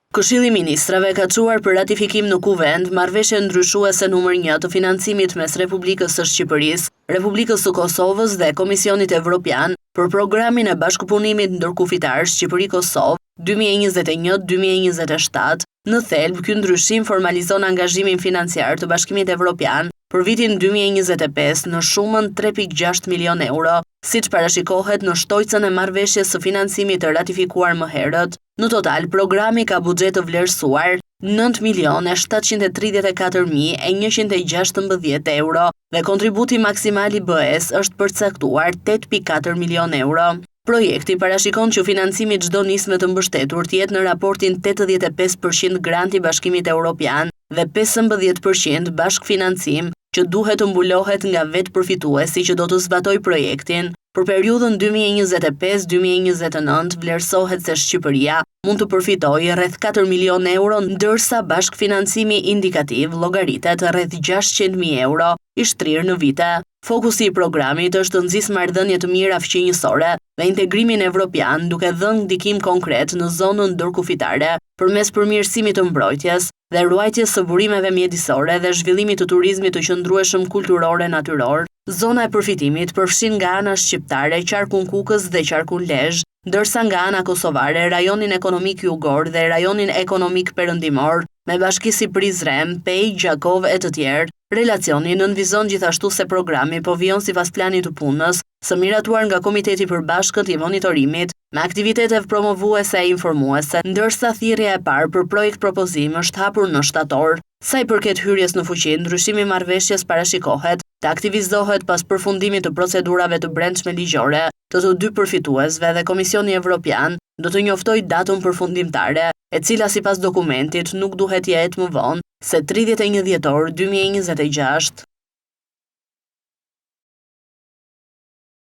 Këshilli i Ministrave ka çuar për ratifikim në Kuvend marrëveshjen ndryshuese numër 1 të financimit mes Republikës së Shqipërisë, Republikës së Kosovës dhe Komisionit Evropian për programin e bashkëpunimit ndërkufitar Shqipëri-Kosovë 2021-2027. Në thelb, ky ndryshim formalizon angazhimin financiar të Bashkimit Evropian për vitin 2025 në shumën 3.6 milion euro, siç parashikohet në shtojcën e marrëveshjes së financimit të ratifikuar më herët. Në total, programi ka buxhet të vlerësuar 9.734.116 euro dhe kontributi maksimal i BE-s është përcaktuar 8.4 milion euro. Projekti parashikon që financimi çdo nisme të mbështetur të jetë në raportin 85% grant i Bashkimit Evropian dhe 15% bashkëfinancim, që duhet të mbulohet nga vetë përfituesi që do të zbatoj projektin. Për periudhën 2025-2029 vlerësohet se Shqipëria mund të përfitojë rreth 4 milion euro, ndërsa bashkëfinancimi indikativ llogaritet rreth 600.000 euro i shtrirë në vite. Fokusi i programit është të nxjisë marrëdhënie të mira fqinjësore dhe integrimin evropian, duke dhënë ndikim konkret në zonën ndërkufitare përmes përmirësimit të mbrojtjes dhe ruajtjes së burimeve mjedisore dhe zhvillimit të turizmit të qëndrueshëm kulturor e natyror. Zona e përfitimit përfshin nga ana shqiptare qarkun Kukës dhe qarkun Lezhë, ndërsa nga ana kosovare rajonin ekonomik jugor dhe rajonin ekonomik perëndimor, me bashki si Prizren, Pej, Gjakov e të tjerë. Relacioni nënvizon gjithashtu se programi po vijon sipas planit të punës, së miratuar nga Komiteti i Përbashkët i Monitorimit, me aktivitete promovuese e informuese, ndërsa thirrja e parë për projekt propozim është hapur në shtator. Sa i përket hyrjes në fuqi, ndryshimi i marrëveshjes parashikohet të aktivizohet pas përfundimit të procedurave të brendshme ligjore të dy përfituesve dhe Komisioni Evropian do të njoftojë datën përfundimtare, e cila sipas dokumentit nuk duhet jetë më vonë se 31 dhjetor 2026.